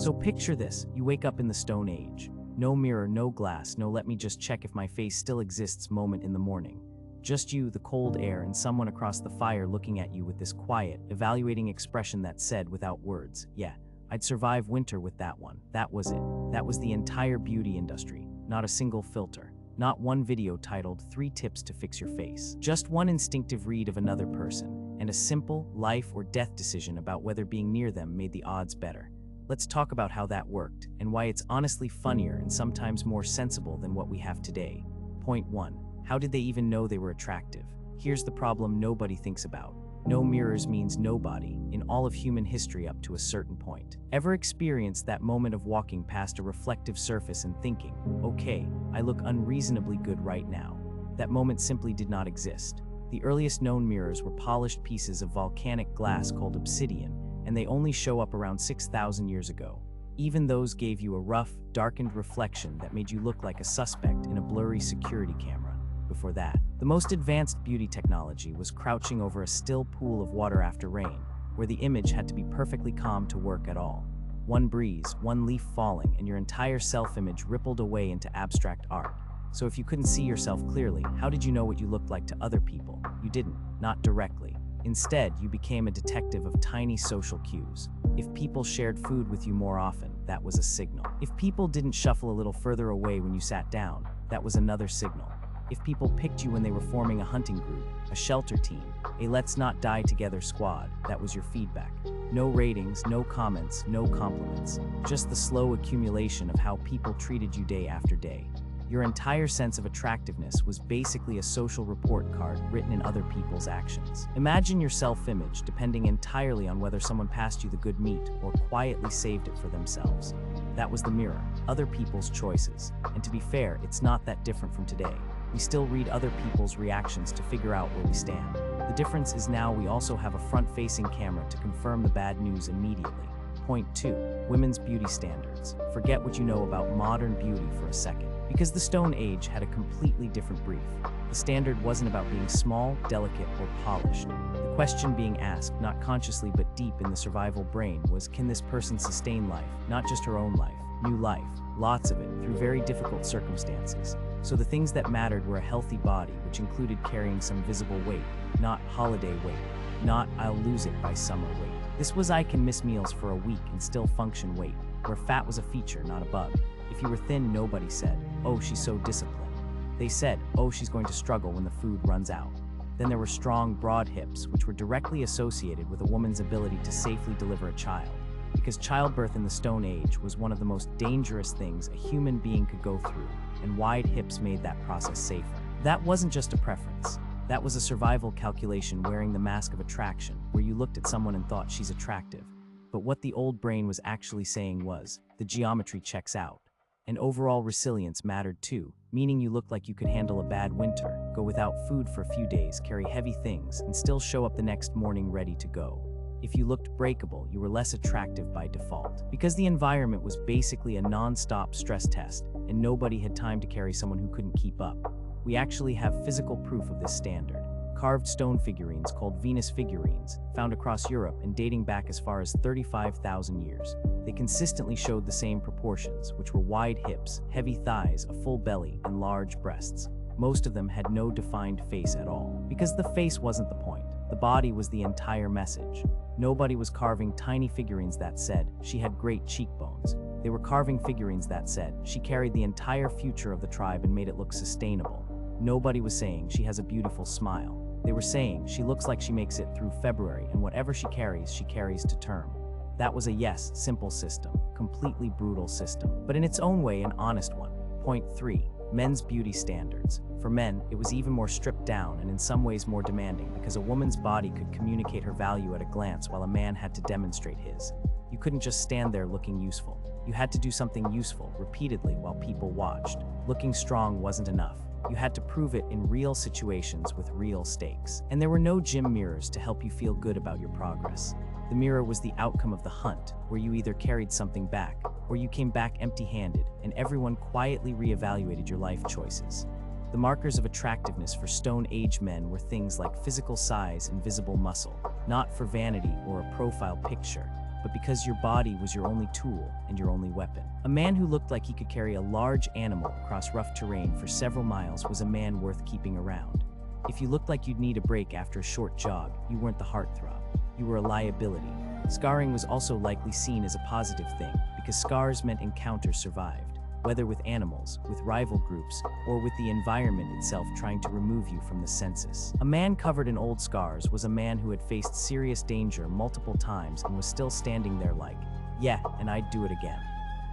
So picture this, you wake up in the Stone Age. No mirror, no glass, no let me just check if my face still exists moment in the morning. Just you, the cold air, and someone across the fire looking at you with this quiet, evaluating expression that said without words, yeah, I'd survive winter with that one. That was it. That was the entire beauty industry. Not a single filter. Not one video titled 3 Tips to Fix Your Face. Just one instinctive read of another person, and a simple life or death decision about whether being near them made the odds better. Let's talk about how that worked, and why it's honestly funnier and sometimes more sensible than what we have today. Point 1. How did they even know they were attractive? Here's the problem nobody thinks about. No mirrors means nobody, in all of human history up to a certain point. Ever experienced that moment of walking past a reflective surface and thinking, okay, I look unreasonably good right now? That moment simply did not exist. The earliest known mirrors were polished pieces of volcanic glass called obsidian, and they only show up around 6,000 years ago. Even those gave you a rough, darkened reflection that made you look like a suspect in a blurry security camera. Before that, the most advanced beauty technology was crouching over a still pool of water after rain, where the image had to be perfectly calm to work at all. One breeze, one leaf falling, and your entire self-image rippled away into abstract art. So if you couldn't see yourself clearly, how did you know what you looked like to other people? You didn't, not directly. Instead, you became a detective of tiny social cues. If people shared food with you more often, that was a signal. If people didn't shuffle a little further away when you sat down, that was another signal. If people picked you when they were forming a hunting group, a shelter team, a let's not die together squad, that was your feedback. No ratings, no comments, no compliments. Just the slow accumulation of how people treated you day after day. Your entire sense of attractiveness was basically a social report card written in other people's actions. Imagine your self-image depending entirely on whether someone passed you the good meat or quietly saved it for themselves. That was the mirror, other people's choices. And to be fair, it's not that different from today. We still read other people's reactions to figure out where we stand. The difference is now we also have a front-facing camera to confirm the bad news immediately. Point 2. Women's beauty standards. Forget what you know about modern beauty for a second. Because the Stone Age had a completely different brief. The standard wasn't about being small, delicate, or polished. The question being asked, not consciously but deep in the survival brain, was can this person sustain life, not just her own life, new life, lots of it, through very difficult circumstances. So the things that mattered were a healthy body, which included carrying some visible weight, not holiday weight, not I'll lose it by summer weight. This was I can miss meals for a week and still function weight, where fat was a feature, not a bug. If you were thin, nobody said, oh, she's so disciplined. They said, oh, she's going to struggle when the food runs out. Then there were strong, broad hips, which were directly associated with a woman's ability to safely deliver a child. Because childbirth in the Stone Age was one of the most dangerous things a human being could go through, and wide hips made that process safer. That wasn't just a preference. That was a survival calculation wearing the mask of attraction, where you looked at someone and thought she's attractive. But what the old brain was actually saying was, the geometry checks out. And overall resilience mattered too, meaning you looked like you could handle a bad winter, go without food for a few days, carry heavy things, and still show up the next morning ready to go. If you looked breakable, you were less attractive by default. Because the environment was basically a non-stop stress test, and nobody had time to carry someone who couldn't keep up. We actually have physical proof of this standard. Carved stone figurines called Venus figurines, found across Europe and dating back as far as 35,000 years. They consistently showed the same proportions, which were wide hips, heavy thighs, a full belly, and large breasts. Most of them had no defined face at all. Because the face wasn't the point. The body was the entire message. Nobody was carving tiny figurines that said, she had great cheekbones. They were carving figurines that said, she carried the entire future of the tribe and made it look sustainable. Nobody was saying, she has a beautiful smile. They were saying, she looks like she makes it through February, and whatever she carries to term. That was a yes, simple system, completely brutal system, but in its own way an honest one. Point 3. Men's beauty standards. For men, it was even more stripped down and in some ways more demanding because a woman's body could communicate her value at a glance while a man had to demonstrate his. You couldn't just stand there looking useful. You had to do something useful repeatedly while people watched. Looking strong wasn't enough. You had to prove it in real situations with real stakes. And there were no gym mirrors to help you feel good about your progress. The mirror was the outcome of the hunt, where you either carried something back, or you came back empty-handed, and everyone quietly reevaluated your life choices. The markers of attractiveness for Stone Age men were things like physical size and visible muscle, not for vanity or a profile picture, but because your body was your only tool and your only weapon. A man who looked like he could carry a large animal across rough terrain for several miles was a man worth keeping around. If you looked like you'd need a break after a short jog, you weren't the heartthrob. You were a liability. Scarring was also likely seen as a positive thing, because scars meant encounters survived, whether with animals, with rival groups, or with the environment itself trying to remove you from the census. A man covered in old scars was a man who had faced serious danger multiple times and was still standing there like, yeah, and I'd do it again.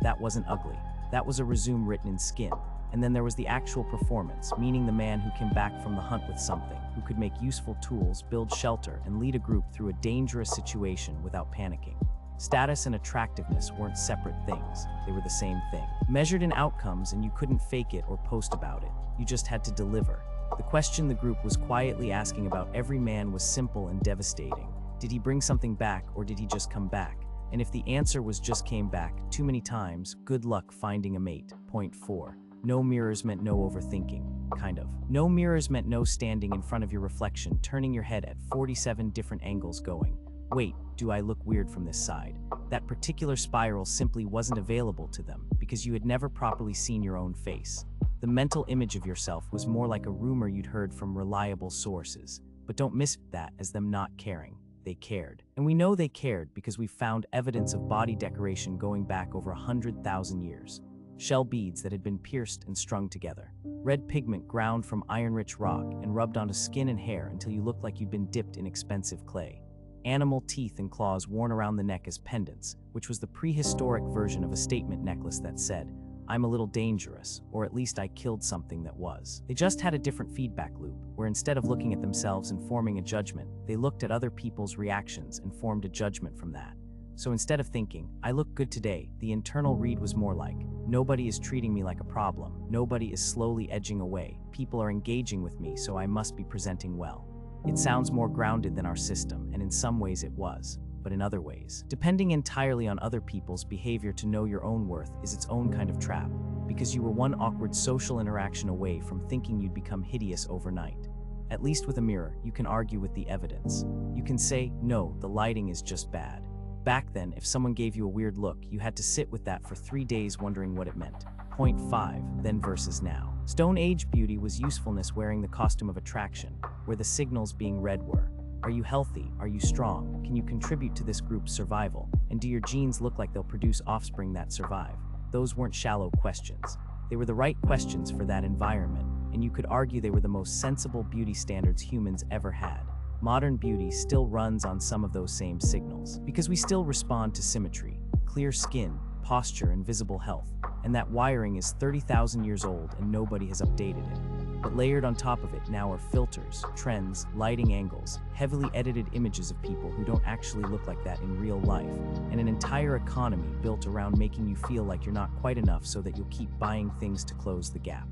That wasn't ugly. That was a resume written in skin. And then there was the actual performance, meaning the man who came back from the hunt with something, who could make useful tools, build shelter, and lead a group through a dangerous situation without panicking. Status and attractiveness weren't separate things, they were the same thing. Measured in outcomes, and you couldn't fake it or post about it. You just had to deliver. The question the group was quietly asking about every man was simple and devastating. Did he bring something back, or did he just come back? And if the answer was just came back too many times, good luck finding a mate. Point 4. No mirrors meant no overthinking, kind of. No mirrors meant no standing in front of your reflection, turning your head at 47 different angles going, wait, do I look weird from this side? That particular spiral simply wasn't available to them because you had never properly seen your own face. The mental image of yourself was more like a rumor you'd heard from reliable sources. But don't miss that as them not caring. They cared. And we know they cared because we found evidence of body decoration going back over 100,000 years. Shell beads that had been pierced and strung together. Red pigment ground from iron-rich rock and rubbed onto skin and hair until you looked like you'd been dipped in expensive clay. Animal teeth and claws worn around the neck as pendants, which was the prehistoric version of a statement necklace that said, I'm a little dangerous, or at least I killed something that was. They just had a different feedback loop, where instead of looking at themselves and forming a judgment, they looked at other people's reactions and formed a judgment from that. So instead of thinking, I look good today, the internal read was more like, nobody is treating me like a problem, nobody is slowly edging away, people are engaging with me, so I must be presenting well. It sounds more grounded than our system, and in some ways it was, but in other ways, depending entirely on other people's behavior to know your own worth is its own kind of trap, because you were one awkward social interaction away from thinking you'd become hideous overnight. At least with a mirror, you can argue with the evidence. You can say, no, the lighting is just bad. Back then, if someone gave you a weird look, you had to sit with that for 3 days wondering what it meant. Point 5, then versus now. Stone Age beauty was usefulness wearing the costume of attraction, where the signals being read were, are you healthy? Are you strong? Can you contribute to this group's survival? And do your genes look like they'll produce offspring that survive? Those weren't shallow questions. They were the right questions for that environment, and you could argue they were the most sensible beauty standards humans ever had. Modern beauty still runs on some of those same signals, because we still respond to symmetry, clear skin, posture, and visible health, and that wiring is 30,000 years old and nobody has updated it. But layered on top of it now are filters, trends, lighting angles, heavily edited images of people who don't actually look like that in real life, and an entire economy built around making you feel like you're not quite enough so that you'll keep buying things to close the gap.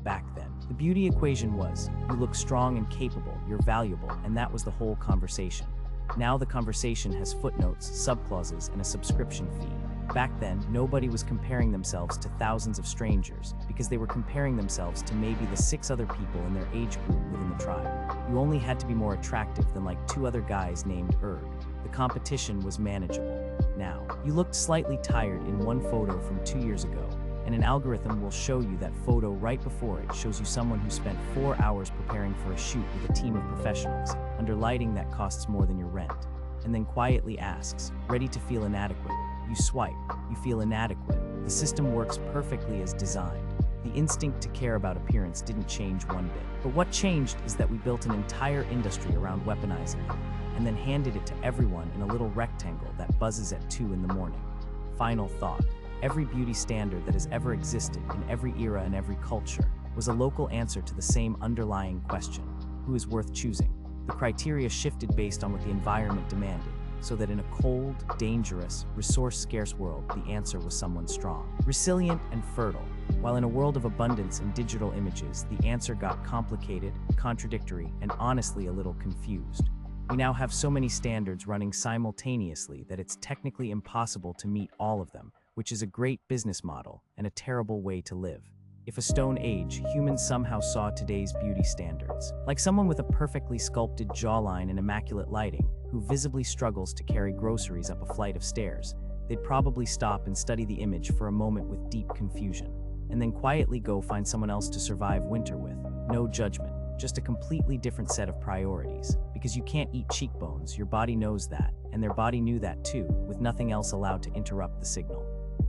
Back then, the beauty equation was, you look strong and capable, you're valuable, and that was the whole conversation. Now the conversation has footnotes, subclauses, and a subscription fee. Back then, nobody was comparing themselves to thousands of strangers, because they were comparing themselves to maybe the 6 other people in their age group within the tribe. You only had to be more attractive than like 2 other guys named Erg. The competition was manageable. Now, you looked slightly tired in one photo from 2 years ago, and an algorithm will show you that photo right before it shows you someone who spent 4 hours preparing for a shoot with a team of professionals, under lighting that costs more than your rent, and then quietly asks, ready to feel inadequate? You swipe, you feel inadequate. The system works perfectly as designed. The instinct to care about appearance didn't change one bit. But what changed is that we built an entire industry around weaponizing it, and then handed it to everyone in a little rectangle that buzzes at 2 in the morning. Final thought. Every beauty standard that has ever existed in every era and every culture was a local answer to the same underlying question, who is worth choosing? The criteria shifted based on what the environment demanded, so that in a cold, dangerous, resource-scarce world, the answer was someone strong, resilient, and fertile, while in a world of abundance and digital images, the answer got complicated, contradictory, and honestly a little confused. We now have so many standards running simultaneously that it's technically impossible to meet all of them, which is a great business model and a terrible way to live. If a Stone Age human somehow saw today's beauty standards, like someone with a perfectly sculpted jawline and immaculate lighting, who visibly struggles to carry groceries up a flight of stairs, they'd probably stop and study the image for a moment with deep confusion, and then quietly go find someone else to survive winter with. No judgment, just a completely different set of priorities. Because you can't eat cheekbones, your body knows that, and their body knew that too, with nothing else allowed to interrupt the signal.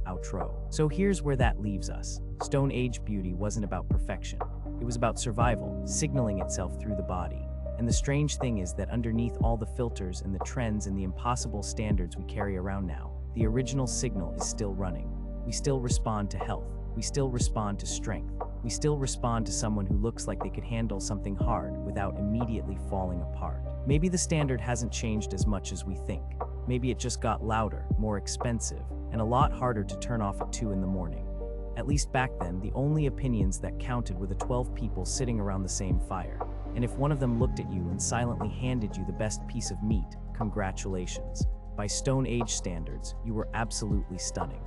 Outro. So here's where that leaves us. Stone Age beauty wasn't about perfection. It was about survival, signaling itself through the body. And the strange thing is that underneath all the filters and the trends and the impossible standards we carry around now, the original signal is still running. We still respond to health. We still respond to strength. We still respond to someone who looks like they could handle something hard without immediately falling apart. Maybe the standard hasn't changed as much as we think. Maybe it just got louder, more expensive, and a lot harder to turn off at 2 in the morning. At least back then, the only opinions that counted were the 12 people sitting around the same fire. And if one of them looked at you and silently handed you the best piece of meat, congratulations. By Stone Age standards, you were absolutely stunning.